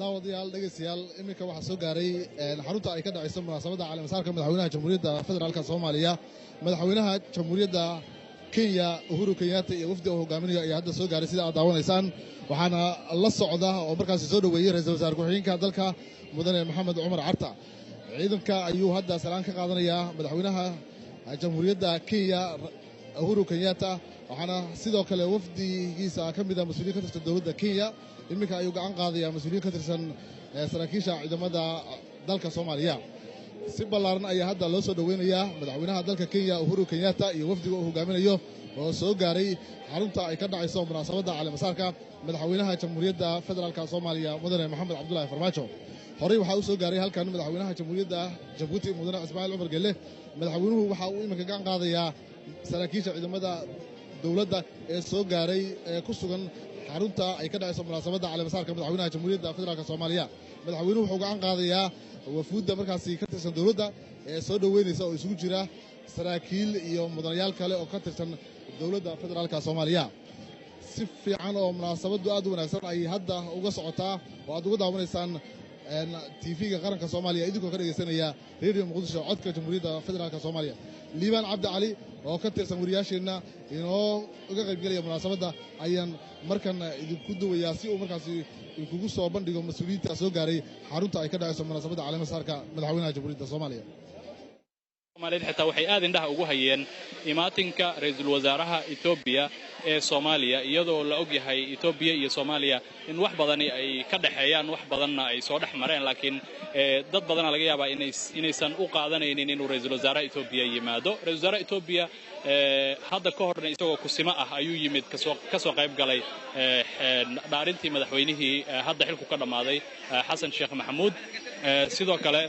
daawadayaal dhageystayaal iminka waxaa soo gaaray xarunta ay ka dhacayso munaasabadda caleemasaarka madaxweynaha jamhuuriyadda federaalka Soomaaliya madaxweynaha jamhuuriyadda Kenya Uhuru Kenyatta iyo wafdi uu hogaaminayo ayaa hadda soo gaaray sida aad daawanaysaan waxaana la socda oo markaas soo dhaweeyay ra'iisul wasaare ku-xigeenka dalka mudane Maxamed Cumar Carta ciidanka ayuu hadda salaan ka qaadanayaa madaxweynaha jamhuuriyadda Kenya Uhuru Kenyatta waxaana sidoo kale wafdigiisa ka mid ah mas'uuliyiin ka tirsan dawladda Kenya iminka ayuu gacan qaadayaa mas'uuliyiin ka tirsan saraakiisha ciidamada dalka Soomaaliya si ballaaran ayaa hadda loo soo dhaweynayaa madaxweynaha dalka Kenya Uhuru Kenyatta iyo wafdiga uu hogaaminayo oo soo gaaray xarunta ay ka dhacayso munaasabadda caleemasaarka madaxweynaha jamhuuriyadda federaalka Soomaaliya mudane Maxamed Cabdullaahi Farmaajo horey waxa uu soo gaaray halkan madaxweynaha jamhuuriyadda Jabuuti mudane Ismaaciil Cumar Gelle madaxweynuhu waxa uu iminka gacan qaadayaa saraakiisha ciidamada dawladda ee soo gaaray ee ku sugan xarunta ay ka dhacayso munaasabadda caleemasaarka madaxweynaha jamhuuriyadda federaalka Soomaaliya madaxweynuhu wuxuu gacan qaadayaa wafuudda markaasi ka tirsan dawladda ee soo dhaweynaysa oo isugu jira saraakiil iyo mudanayaal kale oo ka tirsan dawladda federaalka Soomaaliya si fiican oo munaasabadu aad u wanaagsan ay hadda uga socotaa oo aad uga daawanaysaan TV-ga qaranka Soomaaliya idinkoo ka dhageysanaya Radio Muqdisho codka jamhuuriyadda federaalka Soomaaliya Liibaan Cabdi Cali oo ka tirsan wariyaasheena inoo uga qayb galaya munaasabadda ayaan markan idinku duwayaa si uu markaasi kugu soo bandhigo mas'uuliyiinta soo gaaray xarunta ay ka dhacayso munaasabadda caleemasaarka madaxweynaha jamhuuriyadda Soomaaliya Soomaaliyeed xitaa waxay aad indhaha ugu hayeen imaatinka ra'iisul wasaaraha Ethiopia ee Soomaaliya iyadoo la og yahay Ethiopia iyo Soomaaliya in wax badan ay ka dhaxeeyaan wax badanna ay soo dhex mareen laakiin dad badan laga yaabaa inaysan u qaadanaynin inuu ra'iisul wasaaraha Ethiopia yimaado ra'iisul wasaaraha Ethiopia hadda ka horna isagoo kusima ah ayuu yimid ka soo qayb galay dhaarintii madaxweynihii hadda xilku ka dhamaaday Xasan Sheekh Maxamuud sidoo kale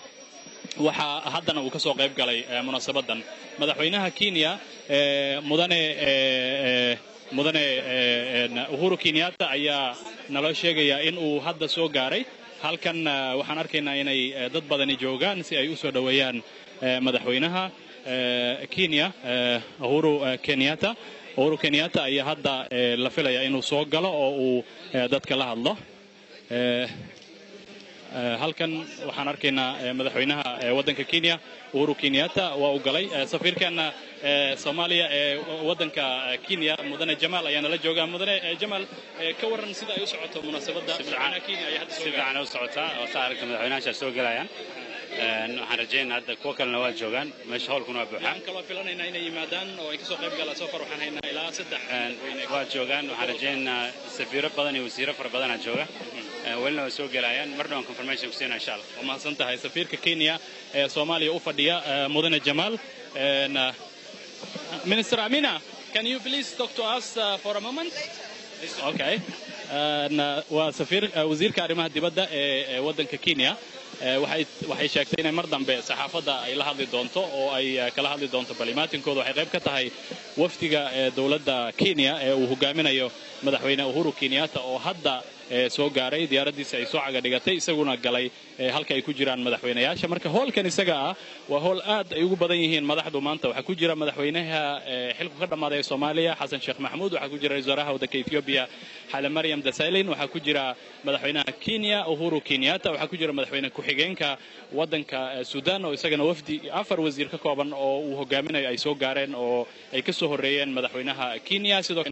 waxa haddana uu ka soo qayb galay munaasabadan madaxweynaha Kenya mudane Uhuru Kenyatta ayaa naloo sheegaya in uu hadda soo gaaray halkan waxaan arkaynaa inay dad badani joogaan si ay u soo dhaweeyaan madaxweynaha Kenya Uhuru Kenyatta ayaa hadda la filayaa inuu soo galo oo uu dadka la hadlo halkan waxaan arkaynaa madaxweynaha waddanka Kenya Uhuru Kenyatta waa u galay safiirkana Soomaaliya ee waddanka Kenya mudane Jamal ayaa la jooga mudane Jamal ka waran sida ay u socoto munaasabadda madaxweynaha Kenya ayaa hadda soo gaaray socota oo saarka madaxweynaha soo galayaan waxaan rajaynayaa hadda kuwa kalena waa joogaan meesha howlkuna waa buuxaan kaloo filanayna inay yimaadaan oo ay ka soo qayb galaan safar waxaan haynaa ilaa 3 waa joogaan waxaan rajaynayaa safiiro badan iyo wasiiro fara badan jooga walna soo galayaan marna aan confirmation ku siinaa insha Allah ma santahay safiirka Kenya ee Soomaaliya u fadhiya mudane Jamal Minister Amina can you please talk to us for a moment okay waa safiir wasiirka arrimaha dibadda ee waddanka Kenya waxay sheegtay inay mar dambe saxaafadda ay la hadli doonto oo ay kala hadli doonto balimaatinkooda waxay qayb ka tahay wafdiga dawladda Kenya ee uu hogaaminayo madaxweyne Uhuru Kenyatta oo hadda soo gaaray diyaaradiisa ay soo caga dhigatay isaguna galay halka ay ku jiraan madaxweynayaasha marka hoolkan isaga ah waa hool aad ay ugu badan yihiin madaxdu maanta waxa ku jira madaxweynaha xilku ka dhamaaday Soomaaliya Xasan Sheekh Maxamuud waxa ku jira ra'iisul wasaaraha waddanka Ethiopia Haile Mariam Desalegn waxa ku jira madaxweynaha Kenya Uhuru Kenyatta waxa ku jira madaxweyne ku-xigeenka waddanka Suudaan oo isagana wafdi 4 wasiir ka kooban oo uu hogaaminayo ay soo gaareen oo ay ka soo horeeyeen madaxweynaha Kenya sidoo